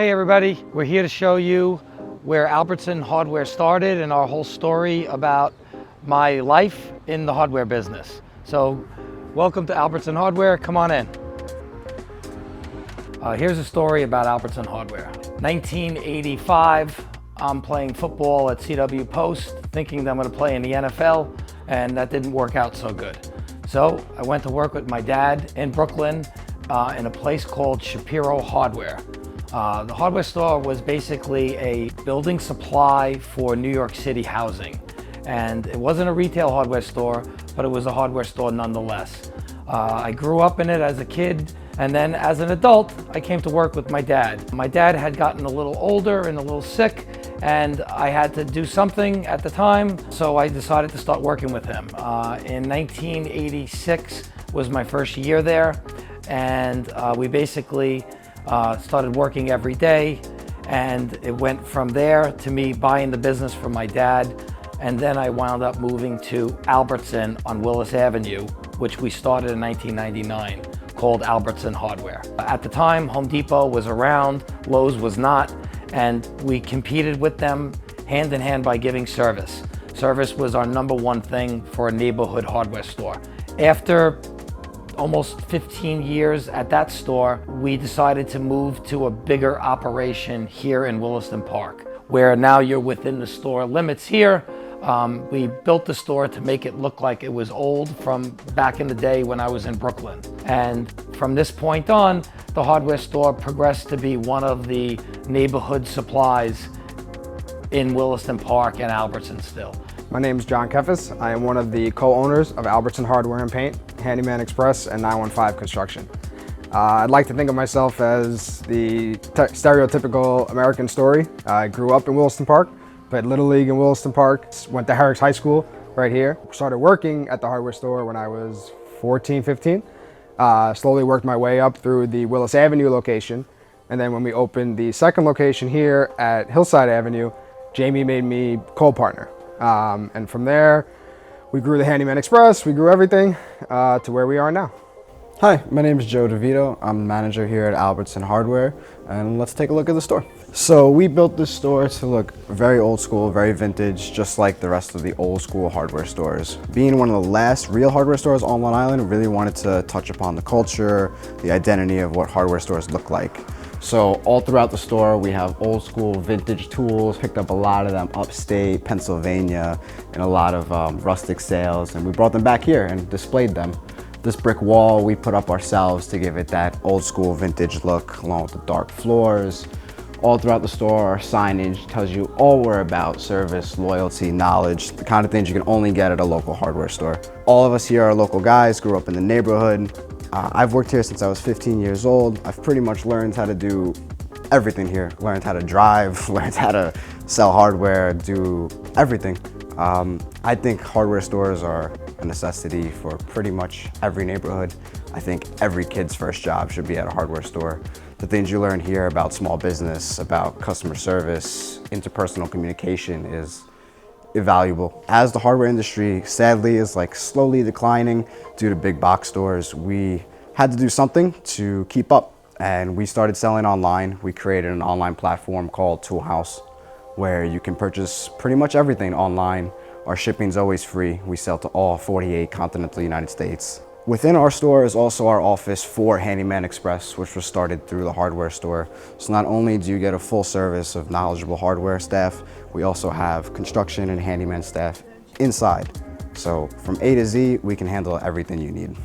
Hey everybody, we're here to show you where Albertson Hardware started and our whole story about my life in the hardware business. So welcome to Albertson Hardware, come on in. Here's a story about Albertson Hardware. 1985, I'm playing football at CW Post, thinking that I'm going to play in the NFL, and that didn't work out so good. So I went to work with my dad in Brooklyn in a place called Shapiro Hardware. The hardware store was basically a building supply for New York City housing. And it wasn't a retail hardware store, but it was a hardware store nonetheless. I grew up in it as a kid, and then as an adult, I came to work with my dad. My dad had gotten a little older and a little sick, and I had to do something at the time, so I decided to start working with him. In 1986 was my first year there, and we basically started working every day, and it went from there to me buying the business from my dad, and then I wound up moving to Albertson on Willis Avenue, which we started in 1999, called Albertson Hardware. At the time, Home Depot was around, Lowe's was not, and we competed with them hand in hand by giving service. Service was our #1 thing for a neighborhood hardware store. After almost 15 years at that store, we decided to move to a bigger operation here in Williston Park, where now you're within the store limits here. We built the store to make it look like it was old from back in the day when I was in Brooklyn. And from this point on, the hardware store progressed to be one of the neighborhood supplies in Williston Park and Albertson still. My name is John Keffis. I am one of the co-owners of Albertson Hardware and Paint, Handyman Express, and 915 Construction. I'd like to think of myself as the stereotypical American story. I grew up in Williston Park, played Little League in Williston Park, went to Herrick's High School right here. Started working at the hardware store when I was 14, 15. Slowly worked my way up through the Willis Avenue location. And then when we opened the second location here at Hillside Avenue, Jamie made me co-partner. And from there, we grew the Handyman Express, we grew everything to where we are now. Hi, my name is Joe DeVito. I'm the manager here at Albertson Hardware, and let's take a look at the store. So we built this store to look very old school, very vintage, just like the rest of the old school hardware stores. Being one of the last real hardware stores on Long Island, really wanted to touch upon the culture, the identity of what hardware stores look like. So all throughout the store, we have old school vintage tools, picked up a lot of them upstate, Pennsylvania, and a lot of rustic sales, and we brought them back here and displayed them. This brick wall we put up ourselves to give it that old school vintage look, along with the dark floors. All throughout the store, our signage tells you all we're about: service, loyalty, knowledge, the kind of things you can only get at a local hardware store. All of us here are local guys, grew up in the neighborhood. I've worked here since I was 15 years old. I've pretty much learned how to do everything here. Learned how to drive, learned how to sell hardware, do everything. I think hardware stores are a necessity for pretty much every neighborhood. I think every kid's first job should be at a hardware store. The things you learn here about small business, about customer service, interpersonal communication is invaluable. As the hardware industry sadly is slowly declining due to big box stores, we had to do something to keep up, and we started selling online. We created an online platform called Tool House, where you can purchase pretty much everything online. Our shipping's always free. We sell to all 48 continental United States. Within our store is also our office for Handyman Express, which was started through the hardware store. So not only do you get a full service of knowledgeable hardware staff, we also have construction and handyman staff inside. So from A to Z, we can handle everything you need.